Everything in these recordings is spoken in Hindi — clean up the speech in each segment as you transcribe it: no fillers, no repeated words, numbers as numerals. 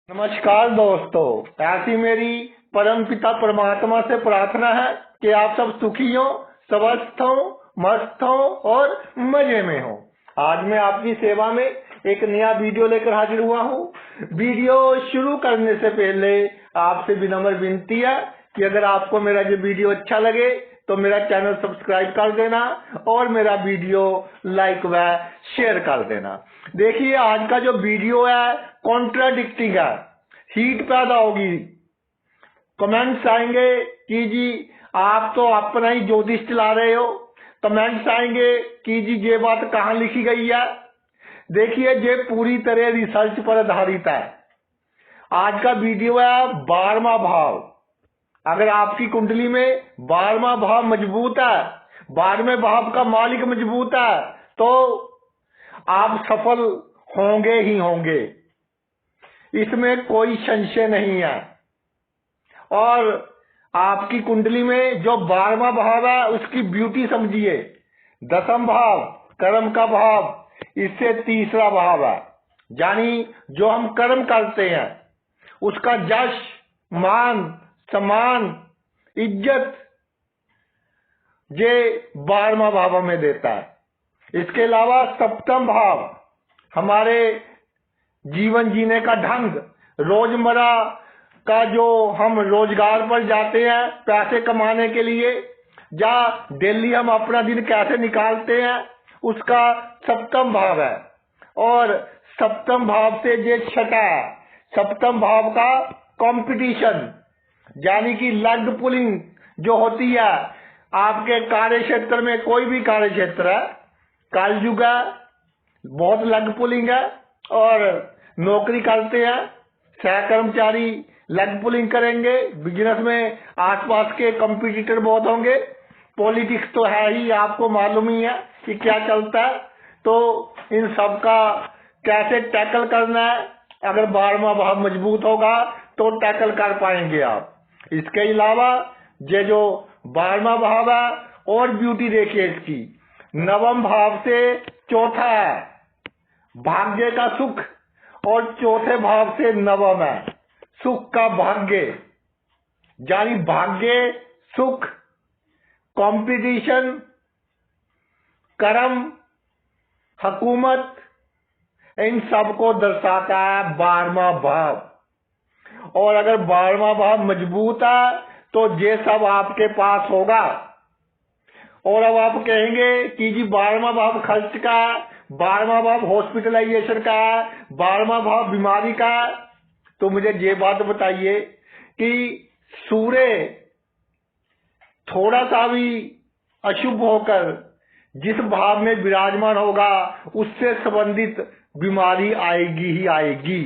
नमस्कार दोस्तों, ऐसी मेरी परम पिता परमात्मा से प्रार्थना है कि आप सब सुखी हो, स्वस्थ हो, मस्त हो और मजे में हो। आज मैं आपकी सेवा में एक नया वीडियो लेकर हाजिर हुआ हूँ। वीडियो शुरू करने से पहले आपसे विनम्र विनती है कि अगर आपको मेरा ये वीडियो अच्छा लगे तो मेरा चैनल सब्सक्राइब कर देना और मेरा वीडियो लाइक व शेयर कर देना। देखिए, आज का जो वीडियो है कॉन्ट्राडिक्टिंग है, हीट पैदा होगी, कमेंट्स आएंगे कि जी आप तो अपना ही ज्योतिष चला रहे हो, कमेंट्स आएंगे कि जी ये बात कहाँ लिखी गई है। देखिए, ये पूरी तरह रिसर्च पर आधारित है। आज का वीडियो है 12वां भाव। अगर आपकी कुंडली में 12वां भाव मजबूत है, 12वें भाव का मालिक मजबूत है, तो आप सफल होंगे ही होंगे, इसमें कोई संशय नहीं है। और आपकी कुंडली में जो 12वां भाव है उसकी ब्यूटी समझिए। 10वां भाव कर्म का भाव, इससे तीसरा भाव है, यानी जो हम कर्म करते हैं उसका यश, मान, सम्मान, इज्जत ये 12वां भाव में देता है। इसके अलावा 7वां भाव हमारे जीवन जीने का ढंग, रोजमर्रा का जो हम रोजगार पर जाते हैं पैसे कमाने के लिए, या डेली हम अपना दिन कैसे निकालते हैं, उसका 7वां भाव है। और 7वां भाव से ये छठा है, 7वां भाव का कंपटीशन, यानी कि लग पुलिंग जो होती है आपके कार्य क्षेत्र में, कोई भी कार्य क्षेत्र है, कलयुग है, बहुत लग पुलिंग है। और नौकरी करते हैं सह कर्मचारी लग पुलिंग करेंगे, बिजनेस में आसपास के कंपटीटर बहुत होंगे, पॉलिटिक्स तो है ही, आपको मालूम ही है कि क्या चलता है। तो इन सब का कैसे टैकल करना है, अगर 12वां भाव मजबूत होगा तो टैकल कर पाएंगे आप। इसके अलावा ये जो 12वां भाव है, और ब्यूटी देखिए इसकी, 9वें भाव से चौथा है भाग्य का सुख, और चौथे भाव से 9वां है सुख का भाग्य, यानी भाग्य, सुख, कंपटीशन, कर्म, हुकूमत, इन सब को दर्शाता है 12वां भाव। और अगर 12वां भाव मजबूत है तो ये सब आपके पास होगा। और अब आप कहेंगे कि जी 12वां भाव खर्च का, 12वां भाव हॉस्पिटलाइजेशन का, 12वां भाव बीमारी का, तो मुझे ये बात बताइए कि सूर्य थोड़ा सा भी अशुभ होकर जिस भाव में विराजमान होगा उससे संबंधित बीमारी आएगी ही आएगी।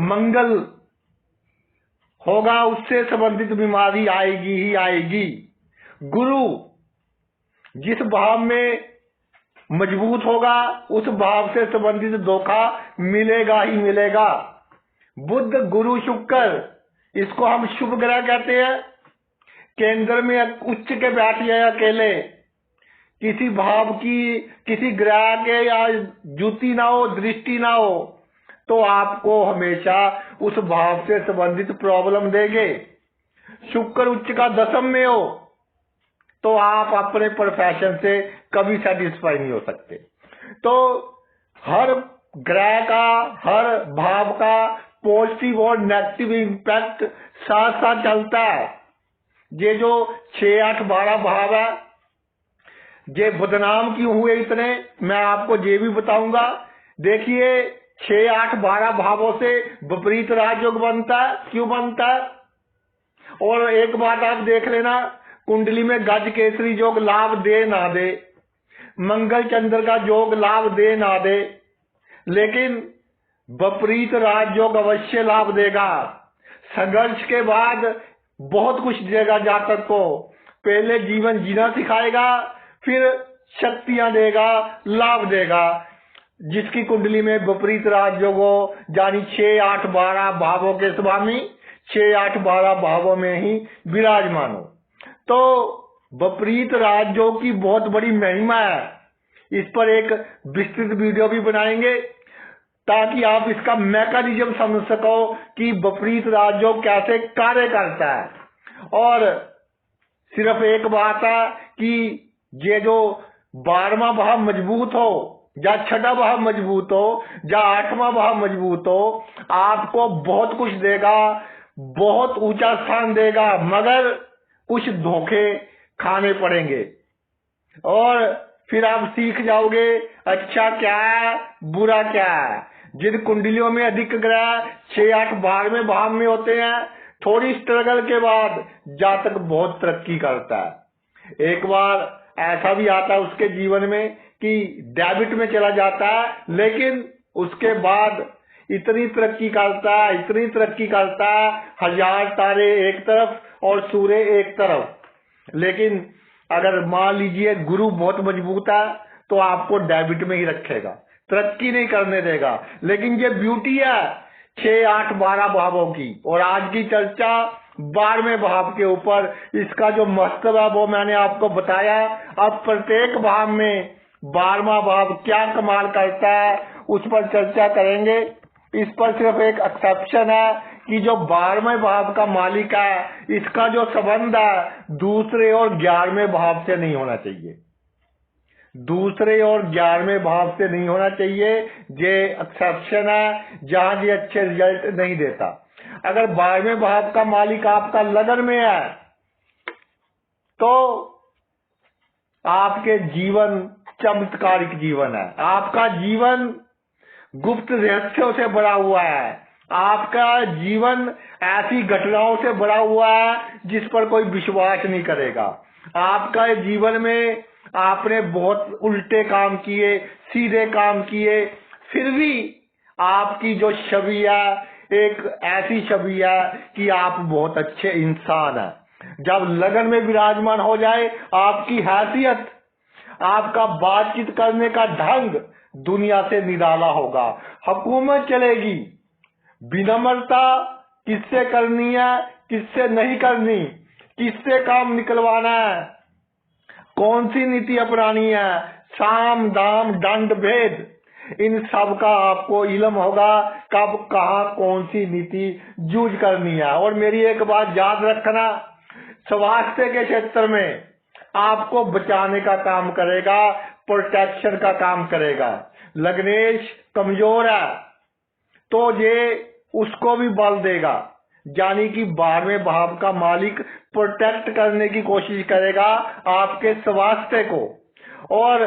मंगल होगा, उससे संबंधित बीमारी आएगी ही आएगी। गुरु जिस भाव में मजबूत होगा उस भाव से संबंधित धोखा मिलेगा ही मिलेगा। बुध, गुरु, शुक्र, इसको हम शुभ ग्रह कहते हैं। केंद्र में उच्च के बैठिए अकेले, किसी भाव की, किसी ग्रह के या जुति ना हो, दृष्टि ना हो, तो आपको हमेशा उस भाव से संबंधित प्रॉब्लम देंगे। शुक्र उच्च का 10th में हो तो आप अपने प्रोफेशन से कभी सेटिस्फाई नहीं हो सकते। तो हर ग्रह का, हर भाव का पॉजिटिव और नेगेटिव इम्पैक्ट साथ साथ चलता है। ये जो 6, 8, 12 भाव है, ये बदनाम क्यों हुए इतने, मैं आपको ये भी बताऊंगा। देखिए, 6, 8, 12 भावों से विपरीत राजयोग बनता है, क्यों बनता है? और एक बात आप देख लेना, कुंडली में गज केसरी योग लाभ दे ना दे, मंगल चंद्र का योग लाभ दे ना दे, लेकिन विपरीत राजयोग अवश्य लाभ देगा। संघर्ष के बाद बहुत कुछ देगा जातक को। पहले जीवन जीना सिखाएगा, फिर शक्तियां देगा, लाभ देगा। जिसकी कुंडली में विपरीत राजयोग हो, यानी 6, 8, 12 भावों के स्वामी 6, 8, 12 भावों में ही विराजमान हो, तो विपरीत राजयोग की बहुत बड़ी महिमा है। इस पर एक विस्तृत वीडियो भी बनाएंगे। ताकि आप इसका मैकेनिज्म समझ सको कि विपरीत राजयोग कैसे कार्य करता है। और सिर्फ एक बात है कि ये जो 12वां भाव मजबूत हो या 6वां भाव मजबूत हो या 8वां भाव मजबूत हो, आपको बहुत कुछ देगा, बहुत ऊंचा स्थान देगा, मगर कुछ धोखे खाने पड़ेंगे और फिर आप सीख जाओगे अच्छा क्या है बुरा क्या है। जिन कुंडलियों में अधिक ग्रह 6, 8, 12वें भाव में होते हैं, थोड़ी स्ट्रगल के बाद जातक बहुत तरक्की करता है। एक बार ऐसा भी आता है उसके जीवन में कि डेबिट में चला जाता है, लेकिन उसके बाद इतनी तरक्की करता है, इतनी तरक्की करता है, 1000 तारे एक तरफ और सूर्य एक तरफ। लेकिन अगर मान लीजिए गुरु बहुत मजबूत है तो आपको डेबिट में ही रखेगा, तरक्की नहीं करने देगा। लेकिन ये ब्यूटी है 6, 8, 12 भावों की। और आज की चर्चा 12वें भाव के ऊपर, इसका जो महत्व है वो मैंने आपको बताया। अब प्रत्येक भाव में 12वां भाव क्या कमाल करता है उस पर चर्चा करेंगे। इस पर सिर्फ एक एक्सेप्शन है कि जो 12वें भाव का मालिक है, इसका जो संबंध है दूसरे और 11वें भाव से नहीं होना चाहिए, दूसरे और 11वें भाव से नहीं होना चाहिए। ये एक्सेप्शन है जहां ये अच्छे रिजल्ट नहीं देता। अगर 12वें भाव का मालिक आपका लगन में है तो आपके जीवन चमत्कारिक जीवन है, आपका जीवन गुप्त रहस्यों से भरा हुआ है, आपका जीवन ऐसी घटनाओं से भरा हुआ है जिस पर कोई विश्वास नहीं करेगा। आपका जीवन में आपने बहुत उल्टे काम किए, सीधे काम किए, फिर भी आपकी जो छवि है एक ऐसी छवि है कि आप बहुत अच्छे इंसान हैं। जब लगन में विराजमान हो जाए, आपकी हैसियत, आपका बातचीत करने का ढंग दुनिया से निराला होगा। हुकूमत चलेगी, विनम्रता किससे करनी है, किससे नहीं करनी, किससे काम निकलवाना है, कौन सी नीति अपनानी है, साम दाम दंड भेद, इन सब का आपको इल्म होगा, कब कहां कौन सी नीति यूज करनी है। और मेरी एक बात याद रखना, स्वास्थ्य के क्षेत्र में आपको बचाने का काम करेगा, प्रोटेक्शन का काम करेगा। लग्नेश कमजोर है तो ये उसको भी बल देगा, यानी कि 12वें भाव का मालिक प्रोटेक्ट करने की कोशिश करेगा आपके स्वास्थ्य को। और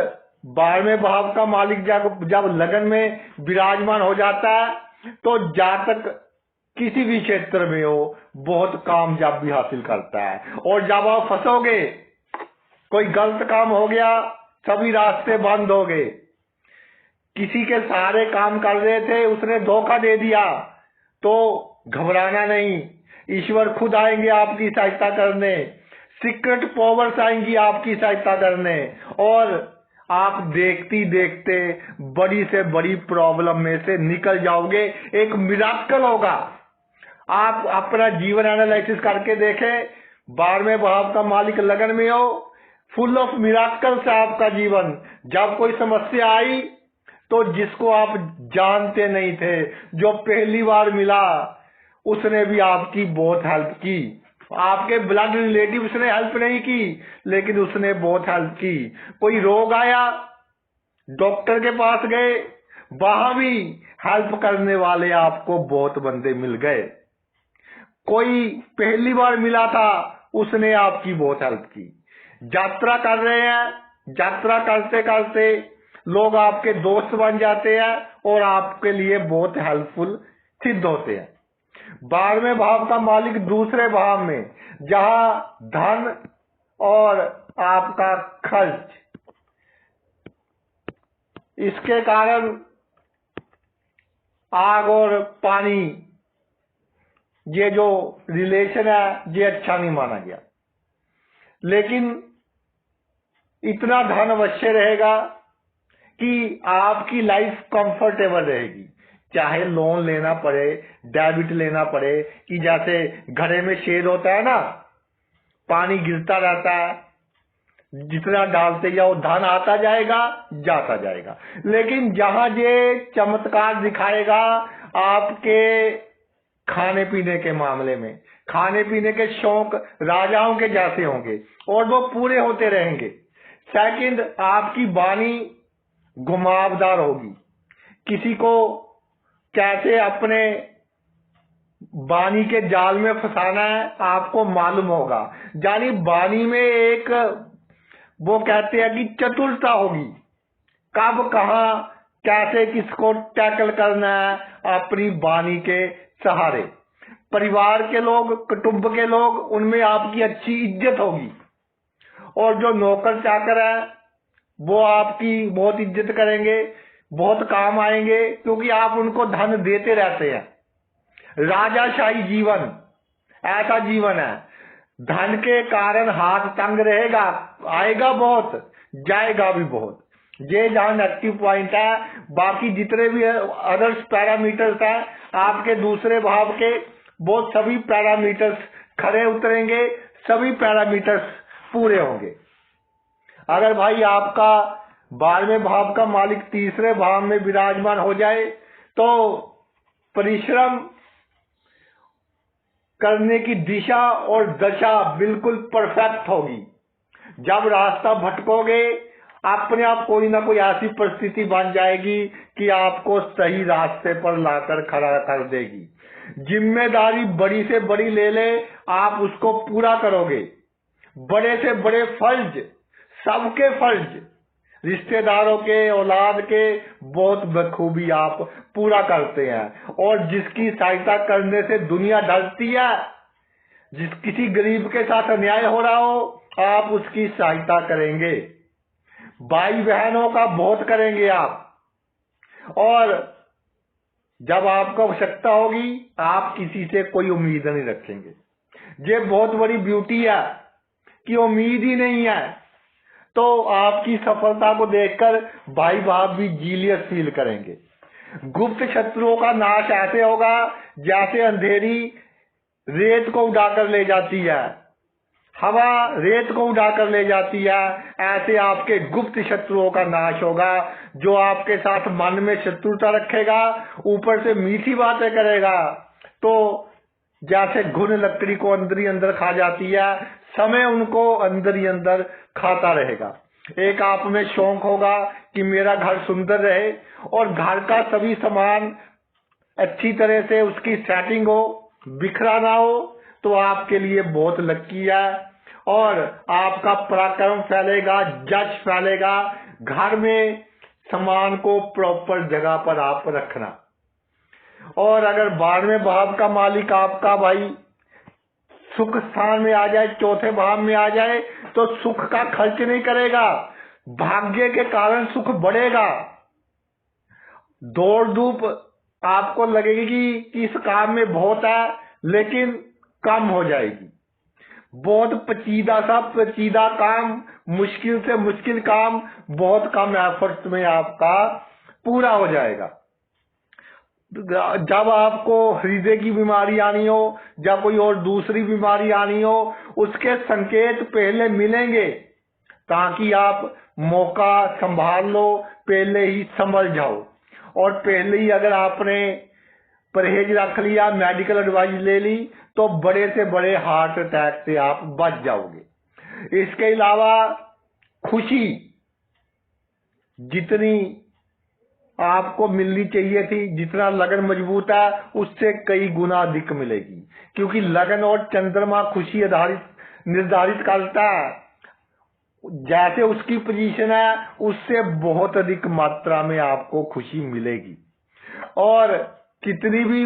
12वें भाव का मालिक जब लगन में विराजमान हो जाता है तो जातक किसी भी क्षेत्र में हो बहुत कामयाबी हासिल करता है। और जब आप फंसोगे, कोई गलत काम हो गया, सभी रास्ते बंद हो गए, किसी के सहारे काम कर रहे थे, उसने धोखा दे दिया, तो घबराना नहीं, ईश्वर खुद आएंगे आपकी सहायता करने, सीक्रेट पावर्स आएंगी आपकी सहायता करने, और आप देखती देखते बड़ी से बड़ी प्रॉब्लम में से निकल जाओगे। एक मिराकल होगा। आप अपना जीवन एनालिसिस करके देखें, 12वें भाव का मालिक लगन में हो, फुल ऑफ मिराकल से आपका जीवन। जब कोई समस्या आई तो जिसको आप जानते नहीं थे, जो पहली बार मिला, उसने भी आपकी बहुत हेल्प की। आपके ब्लड रिलेटिव्स ने हेल्प नहीं की, लेकिन उसने बहुत हेल्प की। कोई रोग आया, डॉक्टर के पास गए, वहां भी हेल्प करने वाले आपको बहुत बंदे मिल गए। कोई पहली बार मिला था, उसने आपकी बहुत हेल्प की। यात्रा कर रहे हैं, यात्रा करते करते लोग आपके दोस्त बन जाते हैं और आपके लिए बहुत हेल्पफुल सिद्ध होते हैं। 12वें भाव का मालिक दूसरे भाव में, जहां धन और आपका खर्च, इसके कारण आग और पानी, ये जो रिलेशन है ये अच्छा नहीं माना गया। लेकिन इतना धन अवश्य रहेगा कि आपकी लाइफ कंफर्टेबल रहेगी, चाहे लोन लेना पड़े, डेबिट लेना पड़े, कि जैसे घड़े में छेद होता है ना, पानी गिरता रहता है, जितना डालते जाओ धन आता जाएगा, जाता जाएगा। लेकिन जहां ये चमत्कार दिखाएगा आपके खाने पीने के मामले में, खाने पीने के शौक राजाओं के जैसे होंगे और वो पूरे होते रहेंगे। सेकंड, आपकी वाणी घुमावदार होगी, किसी को कैसे अपने वाणी के जाल में फंसाना है आपको मालूम होगा। यानी वाणी में एक, वो कहते हैं कि चतुरता होगी, कब कहाँ कैसे किसको टैकल करना है अपनी वाणी के सहारे। परिवार के लोग, कुटुंब के लोग, उनमें आपकी अच्छी इज्जत होगी और जो नौकर चाकर है वो आपकी बहुत इज्जत करेंगे, बहुत काम आएंगे, क्योंकि आप उनको धन देते रहते हैं। राजाशाही जीवन ऐसा जीवन है, धन के कारण हाथ तंग रहेगा, आएगा बहुत, जाएगा भी बहुत। ये जहां नेगेटिव पॉइंट है। बाकी जितने भी अदर्स पैरामीटर्स हैं आपके दूसरे भाव के, वो सभी पैरामीटर्स खरे उतरेंगे, सभी पैरामीटर्स पूरे होंगे। अगर भाई आपका 12वें भाव का मालिक तीसरे भाव में विराजमान हो जाए तो परिश्रम करने की दिशा और दशा बिल्कुल परफेक्ट होगी। जब रास्ता भटकोगे अपने आप कोई ना कोई ऐसी परिस्थिति बन जाएगी कि आपको सही रास्ते पर लाकर खड़ा कर देगी। जिम्मेदारी बड़ी से बड़ी ले ले, आप उसको पूरा करोगे। बड़े से बड़े फर्ज, सबके फर्ज, रिश्तेदारों के, औलाद के, बहुत बखूबी आप पूरा करते हैं। और जिसकी सहायता करने से दुनिया डरती है, जिस किसी गरीब के साथ अन्याय हो रहा हो आप उसकी सहायता करेंगे, भाई बहनों का बहुत करेंगे आप। और जब आपको आवश्यकता होगी आप किसी से कोई उम्मीद नहीं रखेंगे। ये बहुत बड़ी ब्यूटी है कि उम्मीद ही नहीं है, तो आपकी सफलता को देखकर भाई बाप भी जीलियस फील करेंगे। गुप्त शत्रुओं का नाश ऐसे होगा जैसे अंधेरी रेत को उड़ाकर ले जाती है, हवा रेत को उड़ाकर ले जाती है, ऐसे आपके गुप्त शत्रुओं का नाश होगा। जो आपके साथ मन में शत्रुता रखेगा, ऊपर से मीठी बातें करेगा, तो जैसे घुन लकड़ी को अंदर ही अंदर खा जाती है, समय उनको अंदर ही अंदर खाता रहेगा। एक आप में शौक होगा कि मेरा घर सुंदर रहे और घर का सभी सामान अच्छी तरह से उसकी सेटिंग हो, बिखरा ना हो, तो आपके लिए बहुत लकी है। और आपका पराक्रम फैलेगा, जश फैलेगा। घर में सामान को प्रॉपर जगह पर आप रखना। और अगर 12वें भाव का मालिक आपका भाई सुख स्थान में आ जाए, चौथे भाव में आ जाए, तो सुख का खर्च नहीं करेगा, भाग्य के कारण सुख बढ़ेगा। दौड़ धूप आपको लगेगी कि इस काम में बहुत है, लेकिन कम हो जाएगी। बहुत पेचीदा काम, मुश्किल से मुश्किल काम बहुत कम एफर्ट्स में आपका पूरा हो जाएगा। जब आपको हृदय की बीमारी आनी हो या कोई और दूसरी बीमारी आनी हो, उसके संकेत पहले मिलेंगे, ताकि आप मौका संभाल लो, पहले ही संभल जाओ। और पहले ही अगर आपने परहेज रख लिया, मेडिकल एडवाइस ले ली, तो बड़े से बड़े हार्ट अटैक से आप बच जाओगे। इसके अलावा खुशी जितनी आपको मिलनी चाहिए थी, जितना लगन मजबूत है, उससे कई गुना अधिक मिलेगी, क्योंकि लगन और चंद्रमा खुशी निर्धारित करता है। जैसे उसकी पोजीशन है उससे बहुत अधिक मात्रा में आपको खुशी मिलेगी। और कितनी भी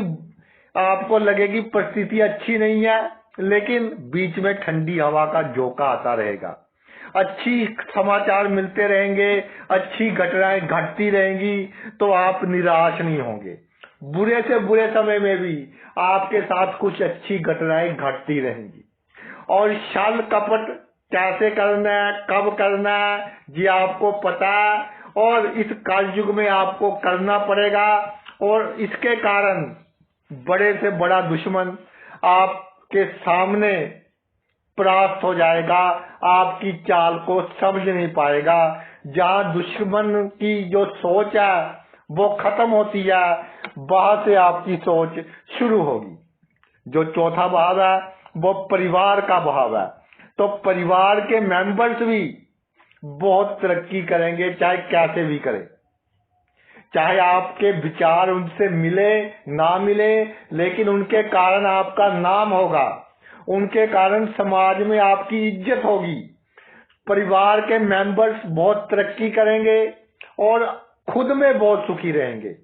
आपको लगेगी परिस्थिति अच्छी नहीं है, लेकिन बीच में ठंडी हवा का झोंका आता रहेगा, अच्छी समाचार मिलते रहेंगे, अच्छी घटनाएं घटती रहेंगी, तो आप निराश नहीं होंगे। बुरे से बुरे समय में भी आपके साथ कुछ अच्छी घटनाएं घटती रहेंगी। और छल कपट कैसे करना है, कब करना है, ये आपको पता है, और इस कलयुग में आपको करना पड़ेगा। और इसके कारण बड़े से बड़ा दुश्मन आपके सामने परास्त हो जाएगा, आपकी चाल को समझ नहीं पाएगा। जहाँ दुश्मन की जो सोच है वो खत्म होती है, वहां से आपकी सोच शुरू होगी। जो चौथा भाव है वो परिवार का भाव है। तो परिवार के मेंबर्स भी बहुत तरक्की करेंगे, चाहे कैसे भी करें। चाहे आपके विचार उनसे मिले ना मिले, लेकिन उनके कारण आपका नाम होगा, उनके कारण समाज में आपकी इज्जत होगी। परिवार के मेंबर्स बहुत तरक्की करेंगे और खुद में बहुत सुखी रहेंगे।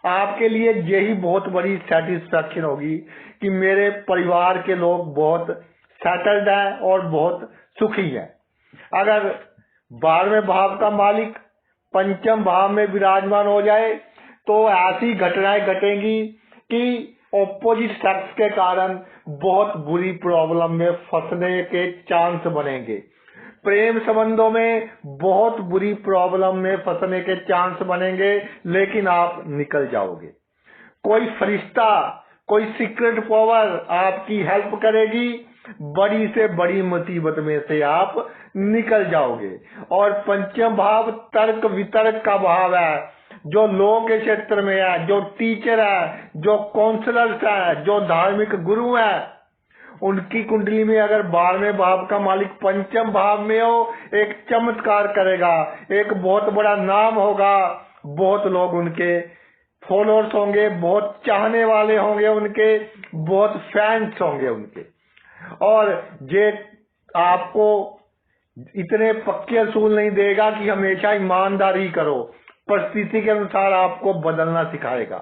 आपके लिए यही बहुत बड़ी सेटिस्फैक्शन होगी कि मेरे परिवार के लोग बहुत सेटल्ड हैं और बहुत सुखी हैं। अगर 12वें भाव का मालिक पंचम भाव में विराजमान हो जाए तो ऐसी घटनाएं घटेंगी कि ऑपोजिट सेक्स के कारण बहुत बुरी प्रॉब्लम में फंसने के चांस बनेंगे। प्रेम संबंधों में बहुत बुरी प्रॉब्लम में फंसने के चांस बनेंगे, लेकिन आप निकल जाओगे। कोई फरिश्ता, कोई सीक्रेट पावर आपकी हेल्प करेगी, बड़ी से बड़ी मुसीबत में से आप निकल जाओगे। और पंचम भाव तर्क वितर्क का भाव है। जो लॉ के क्षेत्र में है, जो टीचर है, जो काउंसलर्स है, जो धार्मिक गुरु है, उनकी कुंडली में अगर 12वें भाव का मालिक पंचम भाव में हो, एक चमत्कार करेगा, एक बहुत बड़ा नाम होगा, बहुत लोग उनके फॉलोअर्स होंगे, बहुत चाहने वाले होंगे उनके, बहुत फैंस होंगे उनके। और ये आपको इतने पक्के असूल नहीं देगा कि हमेशा ईमानदारी करो, परिस्थिति के अनुसार आपको बदलना सिखाएगा।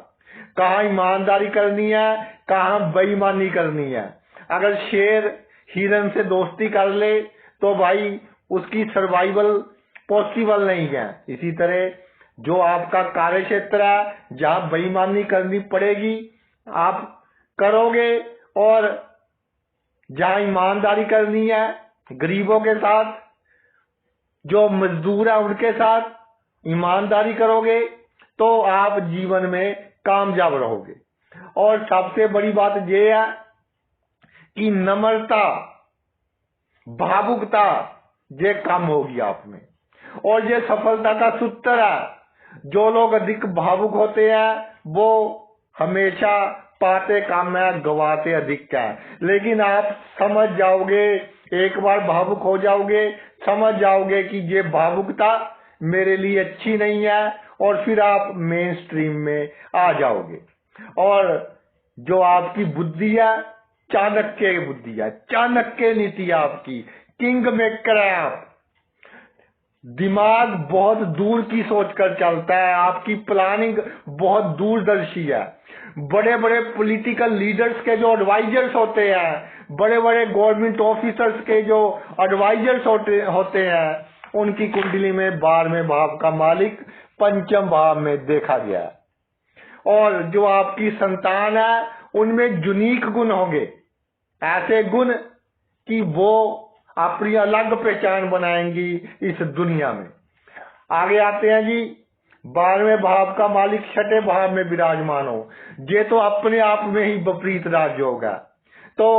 कहाँ ईमानदारी करनी है, कहाँ बेईमानी करनी है। अगर शेर हिरन से दोस्ती कर ले तो भाई उसकी सर्वाइवल पॉसिबल नहीं है। इसी तरह जो आपका कार्य क्षेत्र है, जहाँ बेईमानी करनी पड़ेगी आप करोगे, और जहाँ ईमानदारी करनी है गरीबों के साथ, जो मजदूर है उनके साथ ईमानदारी करोगे तो आप जीवन में कामयाब रहोगे। और सबसे बड़ी बात यह है कि नम्रता, भावुकता ये कम होगी आप में, और ये सफलता का सूत्र है। जो लोग अधिक भावुक होते हैं वो हमेशा पाते कम है, गवाते अधिक है। लेकिन आप समझ जाओगे, एक बार भावुक हो जाओगे, समझ जाओगे कि ये भावुकता मेरे लिए अच्छी नहीं है, और फिर आप मेन स्ट्रीम में आ जाओगे। और जो आपकी बुद्धि है, चाणक्य बुद्धि है, चाणक्य नीति है आपकी, किंग मेकर है आप। दिमाग बहुत दूर की सोचकर चलता है, आपकी प्लानिंग बहुत दूरदर्शी है। बड़े बड़े पॉलिटिकल लीडर्स के जो एडवाइजर्स होते हैं, बड़े बड़े गवर्नमेंट ऑफिसर्स के जो एडवाइजर्स होते हैं, उनकी कुंडली में 12वें भाव का मालिक पंचम भाव में देखा गया है। और जो आपकी संतान है उनमें यूनिक गुण होंगे, ऐसे गुण कि वो अपनी अलग पहचान बनाएंगी इस दुनिया में। आगे आते हैं जी, 12वें भाव का मालिक छठे भाव में विराजमान हो, ये तो अपने आप में ही विपरीत राजयोग है। तो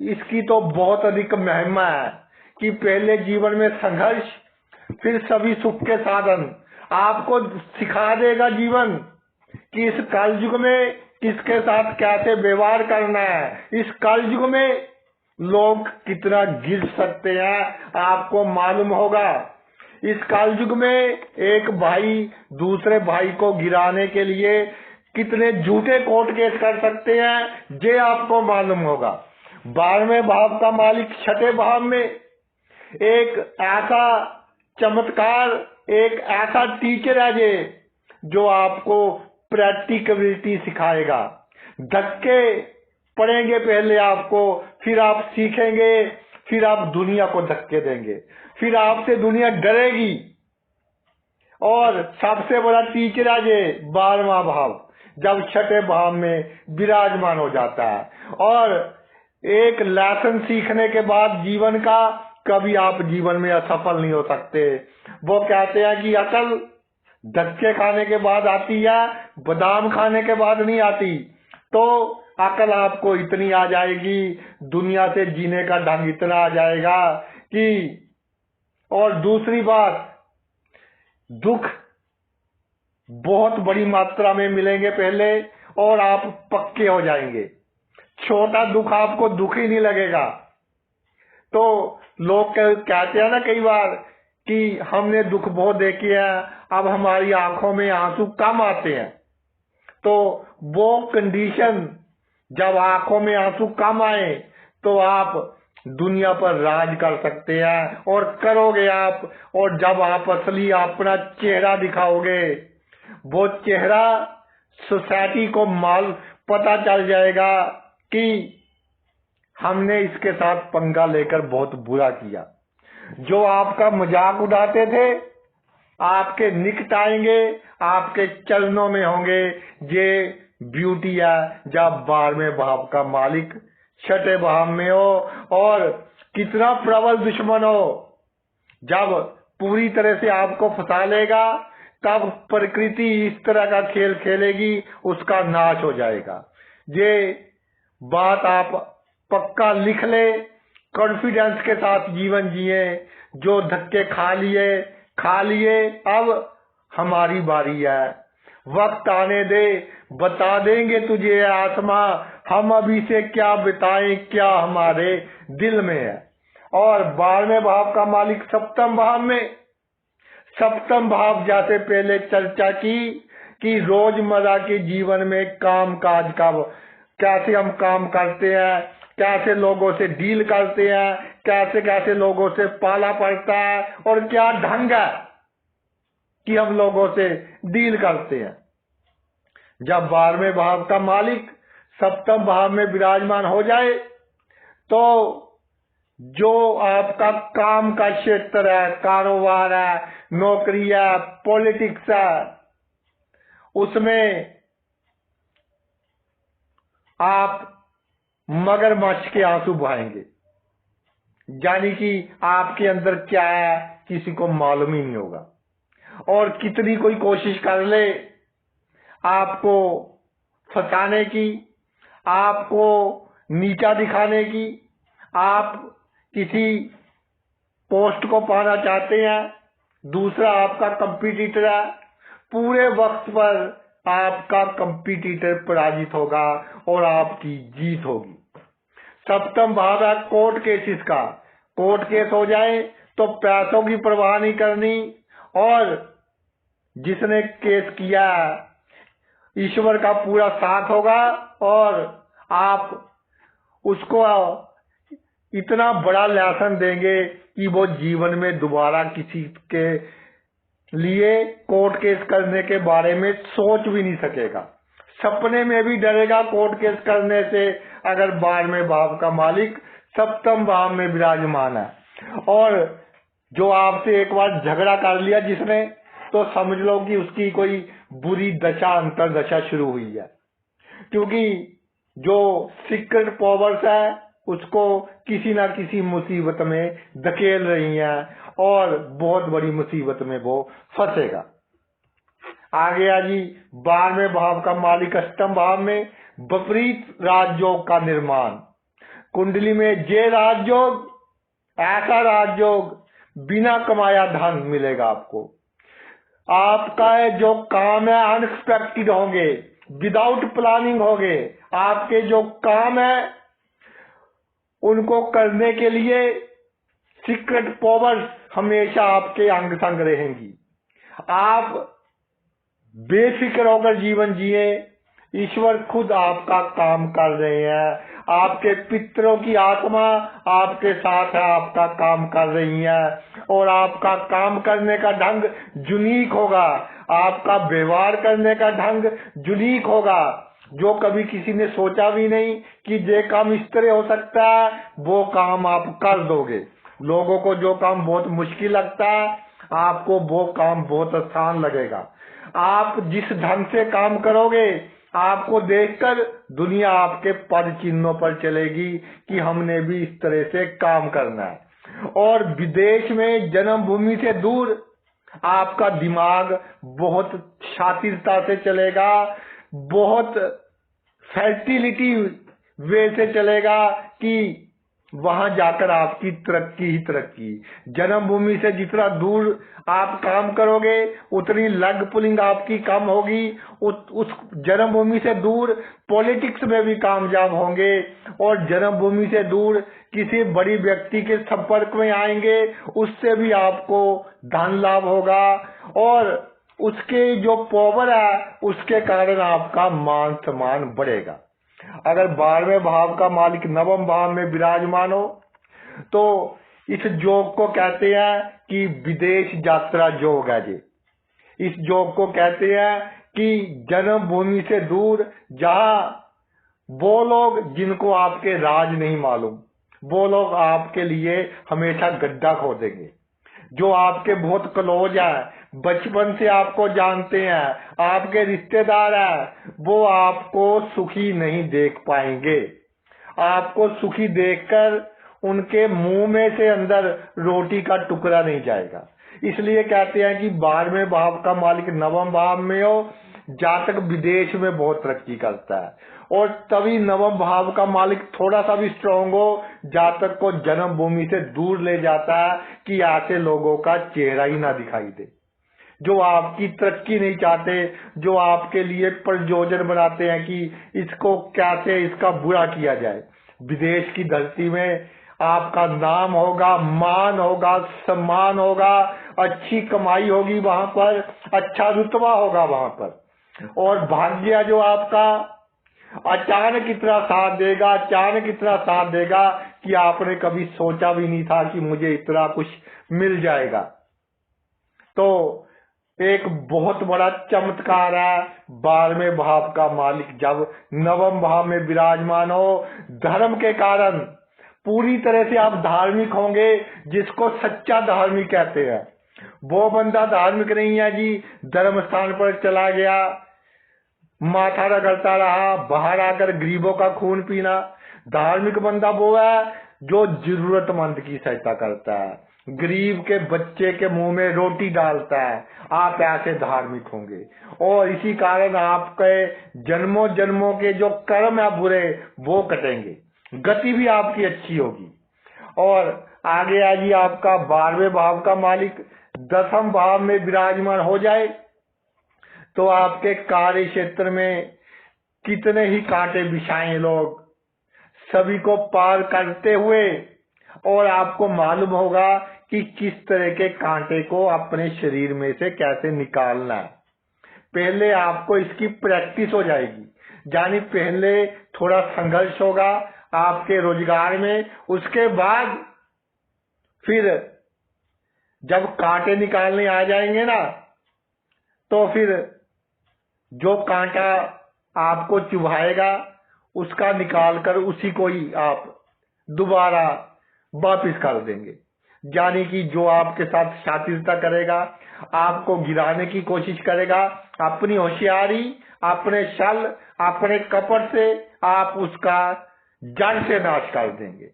इसकी तो बहुत अधिक महिमा है कि पहले जीवन में संघर्ष, फिर सभी सुख के साधन। आपको सिखा देगा जीवन कि इस कलयुग में किसके साथ कैसे व्यवहार करना है। इस कलयुग में लोग कितना गिर सकते हैं आपको मालूम होगा। इस कलयुग में एक भाई दूसरे भाई को गिराने के लिए कितने झूठे कोर्ट केस कर सकते हैं, ये आपको मालूम होगा। 12वें भाव का मालिक छठे भाव में एक ऐसा चमत्कार, एक ऐसा टीचर है ये जो आपको प्रैक्टिकलिटी सिखाएगा। धक्के पड़ेंगे पहले आपको, फिर आप सीखेंगे, फिर आप दुनिया को धक्के देंगे, फिर आपसे दुनिया डरेगी। और सबसे बड़ा टीचर है ये 12वां भाव, जब छठे भाव में विराजमान हो जाता है। और एक लेसन सीखने के बाद जीवन का कभी आप जीवन में असफल नहीं हो सकते। वो कहते हैं कि अकल धक्के खाने के बाद आती है, बादाम खाने के बाद नहीं आती। तो अकल आपको इतनी आ जाएगी, दुनिया से जीने का ढंग इतना आ जाएगा कि, और दूसरी बात, दुख बहुत बड़ी मात्रा में मिलेंगे पहले और आप पक्के हो जाएंगे। छोटा दुख आपको दुख ही नहीं लगेगा। तो लोग कहते हैं ना कई बार कि हमने दुख बहुत देखे हैं, अब हमारी आंखों में आंसू कम आते हैं। तो वो कंडीशन, जब आंखों में आंसू कम आए तो आप दुनिया पर राज कर सकते हैं और करोगे आप। और जब आप असली अपना चेहरा दिखाओगे, वो चेहरा सोसाइटी को पता चल जाएगा कि हमने इसके साथ पंगा लेकर बहुत बुरा किया। जो आपका मजाक उड़ाते थे आपके निकट आएंगे, आपके चरणों में होंगे। ये ब्यूटी है जब 12वें भाव का मालिक छठे भाव में हो, और कितना प्रबल दुश्मन हो, जब पूरी तरह से आपको फंसा लेगा तब प्रकृति इस तरह का खेल खेलेगी, उसका नाश हो जाएगा। ये बात आप पक्का लिख ले, कॉन्फिडेंस के साथ जीवन जिए। जो धक्के खा लिए, अब हमारी बारी है। वक्त आने दे, बता देंगे तुझे आत्मा, हम अभी से क्या बिताएं, क्या हमारे दिल में है। और 12वें भाव का मालिक सप्तम भाव में, सप्तम भाव जैसे पहले चर्चा की कि रोजमर्रा के जीवन में काम काज का कैसे हम काम करते हैं, कैसे लोगों से डील करते हैं, कैसे कैसे लोगों से पाला पड़ता है, और क्या ढंग है कि हम लोगों से डील करते हैं। जब 12वें भाव का मालिक सप्तम भाव में विराजमान हो जाए तो जो आपका काम का क्षेत्र है, कारोबार है, नौकरी है, पॉलिटिक्स है, उसमें आप मगरमच्छ के आंसू बहाएंगे। यानी कि आपके अंदर क्या है किसी को मालूम ही नहीं होगा। और कितनी कोई कोशिश कर ले आपको फंसाने की, आपको नीचा दिखाने की, आप किसी पोस्ट को पाना चाहते हैं, दूसरा आपका कंपटीटर है, पूरे वक्त पर आपका कंपटीटर पराजित होगा और आपकी जीत होगी। सप्तम भाव है कोर्ट केसेस का। कोर्ट केस हो जाए तो पैसों की परवाह नहीं करनी, और जिसने केस किया ईश्वर का पूरा साथ होगा, और आप उसको इतना बड़ा लेसन देंगे कि वो जीवन में दोबारा किसी के लिए कोर्ट केस करने के बारे में सोच भी नहीं सकेगा। सपने में भी डरेगा कोर्ट केस करने से, अगर 12वें भाव का मालिक सप्तम भाव में विराजमान है। और जो आपसे एक बार झगड़ा कर लिया जिसने, तो समझ लो कि उसकी कोई बुरी दशा, अंतर दशा शुरू हुई है। क्योंकि जो सीक्रेट पावर्स है उसको किसी ना किसी मुसीबत में धकेल रही हैं, और बहुत बड़ी मुसीबत में वो फंसेगा। आ गया जी 12वें भाव का मालिक अष्टम भाव में विपरीत राजयोग का निर्माण। कुंडली में जे राजयोग, ऐसा राजयोग बिना कमाया धन मिलेगा आपको। आपका जो काम है अनएक्सपेक्टेड होंगे, विदाउट प्लानिंग होंगे। आपके जो काम है उनको करने के लिए सीक्रेट पावर्स हमेशा आपके अंग संग रहेंगी। आप बेफिक्र होकर जीवन जिए, ईश्वर खुद आपका काम कर रहे हैं। आपके पितरों की आत्मा आपके साथ है, आपका काम कर रही है, और आपका काम करने का ढंग यूनिक होगा, आपका व्यवहार करने का ढंग यूनिक होगा, जो कभी किसी ने सोचा भी नहीं कि ये काम इस तरह हो सकता है, वो काम आप कर दोगे। लोगों को जो काम बहुत मुश्किल लगता है, आपको वो काम बहुत आसान लगेगा। आप जिस ढंग से काम करोगे, आपको देखकर दुनिया आपके पद चिन्हों पर चलेगी कि हमने भी इस तरह से काम करना है। और विदेश में जन्मभूमि से दूर आपका दिमाग बहुत शातिरता से चलेगा, बहुत फर्टिलिटी वे से चलेगा कि वहां जाकर आपकी तरक्की ही तरक्की। जन्मभूमि से जितना दूर आप काम करोगे उतनी लग पुलिंग आपकी कम होगी। उस जन्मभूमि से दूर पॉलिटिक्स में भी कामयाब होंगे और जन्मभूमि से दूर किसी बड़ी व्यक्ति के संपर्क में आएंगे, उससे भी आपको धन लाभ होगा और उसके जो पावर है उसके कारण आपका मान सम्मान बढ़ेगा। अगर 12वें भाव का मालिक नवम भाव में विराजमान हो तो इस योग को कहते हैं कि विदेश यात्रा योग है जी। इस योग को कहते हैं कि जन्मभूमि से दूर, जहां वो लोग जिनको आपके राज नहीं मालूम, वो लोग आपके लिए हमेशा गड्ढा खोदेंगे। जो आपके बहुत क्लोज है, बचपन से आपको जानते हैं, आपके रिश्तेदार हैं, वो आपको सुखी नहीं देख पाएंगे। आपको सुखी देखकर उनके मुंह में से अंदर रोटी का टुकड़ा नहीं जाएगा। इसलिए कहते हैं कि 12वें भाव का मालिक नवम भाव में हो, जातक विदेश में बहुत तरक्की करता है। और तभी नवम भाव का मालिक थोड़ा सा भी स्ट्रांग हो, जातक को जन्मभूमि से दूर ले जाता है कि ऐसे लोगों का चेहरा ही ना दिखाई दे, जो आपकी तरक्की नहीं चाहते, जो आपके लिए प्रयोजन बनाते हैं कि इसको कैसे इसका बुरा किया जाए। विदेश की धरती में आपका नाम होगा, मान होगा, सम्मान होगा, अच्छी कमाई होगी वहां पर, अच्छा रुतबा होगा वहां पर। और भाग्य जो आपका अचानक इतना साथ देगा, अचानक इतना साथ देगा कि आपने कभी सोचा भी नहीं था कि मुझे इतना कुछ मिल जाएगा। तो एक बहुत बड़ा चमत्कार है 12वें भाव का मालिक जब नवम भाव में विराजमान हो। धर्म के कारण पूरी तरह से आप धार्मिक होंगे, जिसको सच्चा धार्मिक कहते हैं। वो बंदा धार्मिक नहीं है जी, धर्म स्थान पर चला गया, माथा रगड़ता रहा, बाहर आकर गरीबों का खून पीना। धार्मिक बंदा वो है जो जरूरतमंद की सहायता करता है, गरीब के बच्चे के मुंह में रोटी डालता है। आप ऐसे धार्मिक होंगे और इसी कारण आपके जन्मों जन्मों के जो कर्म है बुरे, वो कटेंगे, गति भी आपकी अच्छी होगी। और आगे आइए, आपका 12वें भाव का मालिक 10वें भाव में विराजमान हो जाए तो आपके कार्य क्षेत्र में कितने ही कांटे बिछाए लोग, सभी को पार करते हुए, और आपको मालूम होगा कि किस तरह के कांटे को अपने शरीर में से कैसे निकालना है। पहले आपको इसकी प्रैक्टिस हो जाएगी, यानी पहले थोड़ा संघर्ष होगा आपके रोजगार में, उसके बाद फिर जब कांटे निकालने आ जाएंगे ना, तो फिर जो कांटा आपको चुभाएगा उसका निकालकर उसी को ही आप दोबारा वापिस कर देंगे। यानी कि जो आपके साथ शातिरता करेगा, आपको गिराने की कोशिश करेगा, अपनी होशियारी, अपने छल, अपने कपट से आप उसका जड़ से नाश कर देंगे।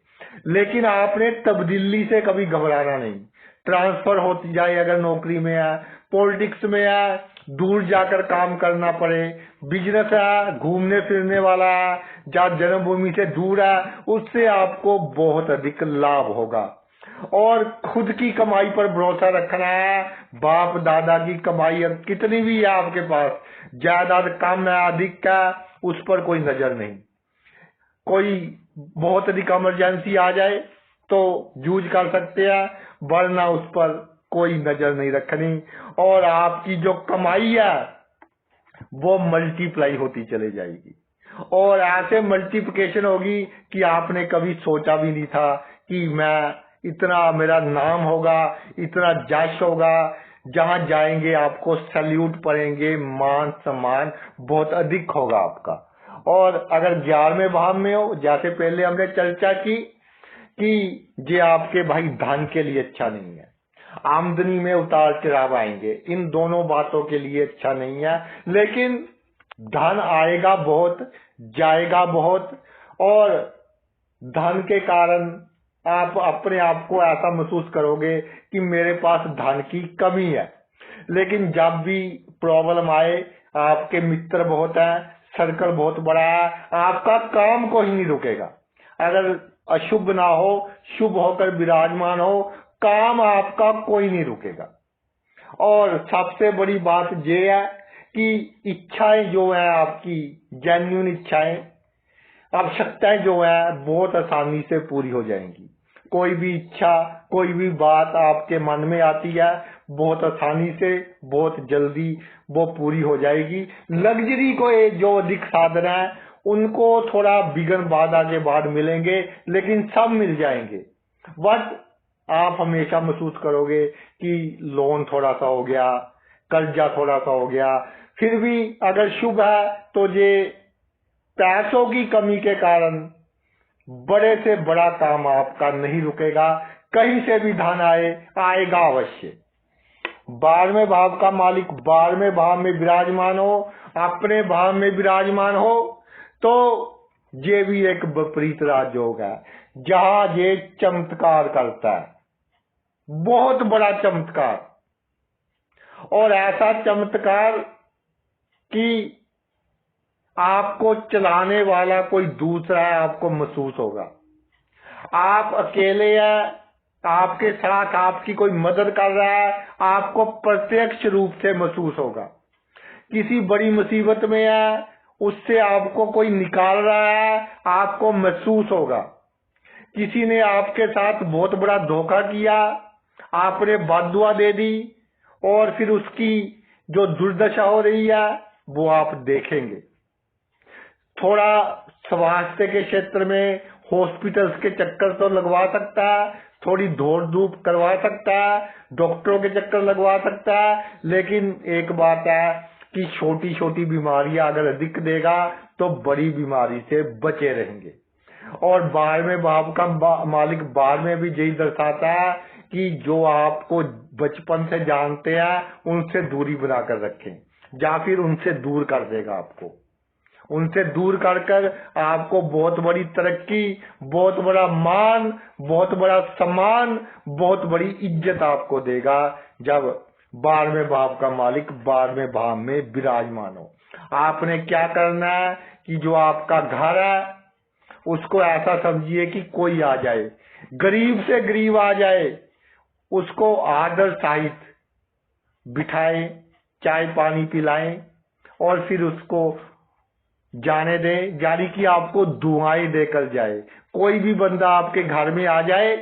लेकिन आपने तब्दीली से कभी घबराना नहीं। ट्रांसफर होती जाए, अगर नौकरी में है, पॉलिटिक्स में है, दूर जाकर काम करना पड़े, बिजनेस है, घूमने फिरने वाला है, जहाँ जन्मभूमि से दूर है, उससे आपको बहुत अधिक लाभ होगा। और खुद की कमाई पर भरोसा रखना है। बाप दादा की कमाई कितनी भी है आपके पास, जायदाद कम है अधिक है, उस पर कोई नजर नहीं। कोई बहुत अधिक इमरजेंसी आ जाए तो जूझ कर सकते हैं, वरना उस पर कोई नजर नहीं रखनी। और आपकी जो कमाई है वो मल्टीप्लाई होती चली जाएगी, और ऐसे मल्टीप्लिकेशन होगी कि आपने कभी सोचा भी नहीं था कि मैं इतना, मेरा नाम होगा, इतना जश होगा। जहां जाएंगे आपको सैल्यूट पड़ेंगे, मान सम्मान बहुत अधिक होगा आपका। और अगर 11वें भाव में हो, जैसे पहले हमने चर्चा की कि ये आपके भाई धन के लिए अच्छा नहीं है, आमदनी में उतार चढ़ाव आएंगे, इन दोनों बातों के लिए अच्छा नहीं है। लेकिन धन आएगा बहुत, जाएगा बहुत, और धन के कारण आप अपने आप को ऐसा महसूस करोगे कि मेरे पास धन की कमी है। लेकिन जब भी प्रॉब्लम आए, आपके मित्र बहुत हैं, सर्कल बहुत बड़ा है, आपका काम कोई नहीं रुकेगा। अगर अशुभ ना हो, शुभ होकर विराजमान हो, काम आपका कोई नहीं रुकेगा। और सबसे बड़ी बात ये है कि इच्छाएं जो है आपकी जेन्युइन इच्छाएं, आवश्यकताएं जो है बहुत आसानी से पूरी हो जाएंगी। कोई भी इच्छा, कोई भी बात आपके मन में आती है, बहुत आसानी से, बहुत जल्दी वो पूरी हो जाएगी। लग्जरी को जो अधिक साधन है उनको थोड़ा विघ्न बाधा के बाद मिलेंगे, लेकिन सब मिल जाएंगे। बट आप हमेशा महसूस करोगे कि लोन थोड़ा सा हो गया, कर्जा थोड़ा सा हो गया। फिर भी अगर शुभ है तो ये पैसों की कमी के कारण बड़े से बड़ा काम आपका नहीं रुकेगा। कहीं से भी धन आएगा अवश्य। 12वें भाव का मालिक 12वें भाव में विराजमान हो, अपने भाव में विराजमान हो, तो ये भी एक विपरीत राजयोग है जहां ये चमत्कार करता है, बहुत बड़ा चमत्कार। और ऐसा चमत्कार कि आपको चलाने वाला कोई दूसरा है, आपको महसूस होगा। आप अकेले हैं, आपके साथ आपकी कोई मदद कर रहा है, आपको प्रत्यक्ष रूप से महसूस होगा। किसी बड़ी मुसीबत में है, उससे आपको कोई निकाल रहा है, आपको महसूस होगा। किसी ने आपके साथ बहुत बड़ा धोखा किया, आपने बददुआ दे दी, और फिर उसकी जो दुर्दशा हो रही है वो आप देखेंगे। थोड़ा स्वास्थ्य के क्षेत्र में हॉस्पिटल्स के चक्कर तो लगवा सकता है, थोड़ी दौड़ धूप करवा सकता है, डॉक्टरों के चक्कर लगवा सकता है, लेकिन एक बात है कि छोटी छोटी बीमारियां अगर अधिक देगा तो बड़ी बीमारी से बचे रहेंगे। और 12वें भाव का मालिक 12 में भी यही दर्शाता है कि जो आपको बचपन से जानते हैं उनसे दूरी बनाकर रखें, या फिर उनसे दूर कर देगा। आपको उनसे दूर कर आपको बहुत बड़ी तरक्की, बहुत बड़ा मान, बहुत बड़ा सम्मान, बहुत बड़ी इज्जत आपको देगा जब 12वें भाव का मालिक 12वें भाव में विराजमान हो। आपने क्या करना है कि जो आपका घर है उसको ऐसा समझिए कि कोई आ जाए, गरीब से गरीब आ जाए, उसको आदर सहित बिठाएं, चाय पानी पिलाएं, और फिर उसको जाने दें, यानी कि आपको दुआएं देकर जाए। कोई भी बंदा आपके घर में आ जाए,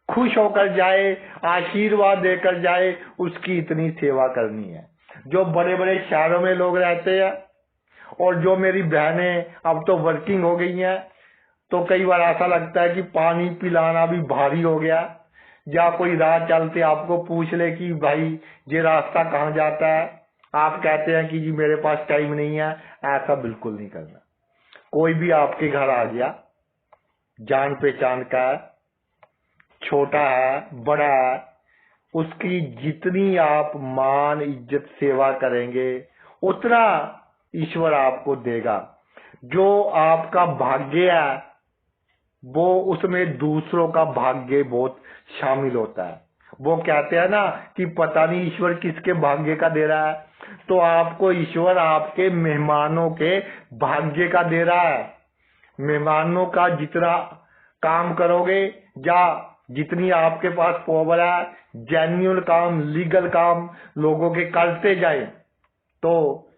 खुश होकर जाए, आशीर्वाद देकर जाए, उसकी इतनी सेवा करनी है। जो बड़े बड़े शहरों में लोग रहते हैं, और जो मेरी बहनें अब तो वर्किंग हो गई हैं, तो कई बार ऐसा लगता है कि पानी पिलाना भी भारी हो गया। या कोई राह चलते आपको पूछ ले कि भाई ये रास्ता कहाँ जाता है, आप कहते हैं कि जी मेरे पास टाइम नहीं है। ऐसा बिल्कुल नहीं करना। कोई भी आपके घर आ गया, जान पहचान का है, छोटा है बड़ा है, उसकी जितनी आप मान इज्जत सेवा करेंगे उतना ईश्वर आपको देगा। जो आपका भाग्य है वो उसमें दूसरों का भाग्य बहुत शामिल होता है। वो कहते हैं ना कि पता नहीं ईश्वर किसके भाग्य का दे रहा है, तो आपको ईश्वर आपके मेहमानों के भाग्य का दे रहा है। मेहमानों का जितना काम करोगे या जितनी आपके पास पावर है, जेन्युइन काम, लीगल काम लोगों के करते जाए, तो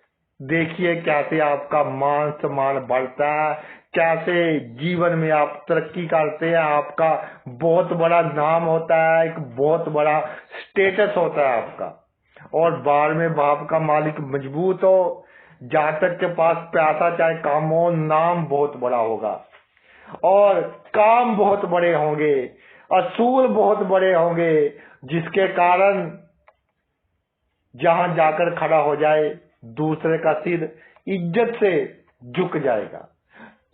देखिए कैसे आपका मान सम्मान बढ़ता है, कैसे जीवन में आप तरक्की करते हैं, आपका बहुत बड़ा नाम होता है, एक बहुत बड़ा स्टेटस होता है आपका। और 12वें भाव का मालिक मजबूत हो, जातक के पास पैसा चाहे काम हो, नाम बहुत बड़ा होगा और काम बहुत बड़े होंगे, असूल बहुत बड़े होंगे, जिसके कारण जहां जाकर खड़ा हो जाए दूसरे का सिर इज्जत से झुक जाएगा।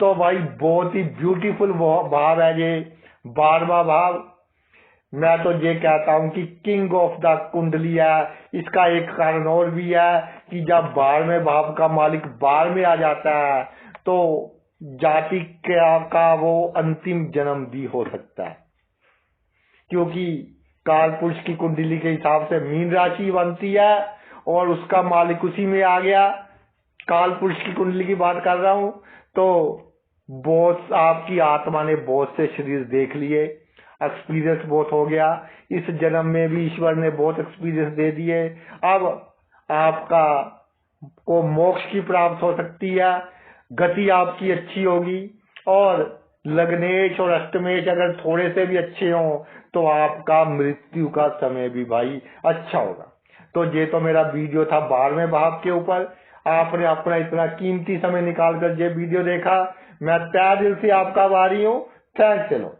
तो भाई बहुत ही ब्यूटीफुल भाव है ये 12वां भाव। मैं तो ये कहता हूं कि किंग ऑफ द कुंडली है। इसका एक कारण और भी है कि जब 12वें भाव का मालिक 12 में आ जाता है तो जाति का वो अंतिम जन्म भी हो सकता है, क्योंकि काल पुरुष की कुंडली के हिसाब से मीन राशि बनती है और उसका मालिक उसी में आ गया काल पुरुष की कुंडली की बात कर रहा हूँ। तो बहुत आपकी आत्मा ने बहुत से शरीर देख लिए, एक्सपीरियंस बहुत हो गया। इस जन्म में भी ईश्वर ने बहुत एक्सपीरियंस दे दिए। अब आपका को मोक्ष की प्राप्त हो सकती है, गति आपकी अच्छी होगी, और लग्नेश और अष्टमेश अगर थोड़े से भी अच्छे हों तो आपका मृत्यु का समय भी भाई अच्छा होगा। तो ये तो मेरा वीडियो था 12वें भाव के ऊपर। आपने अपना इतना कीमती समय निकाल कर ये वीडियो देखा, मैं तहे दिल से आपका आभारी हूँ। थैंक्स।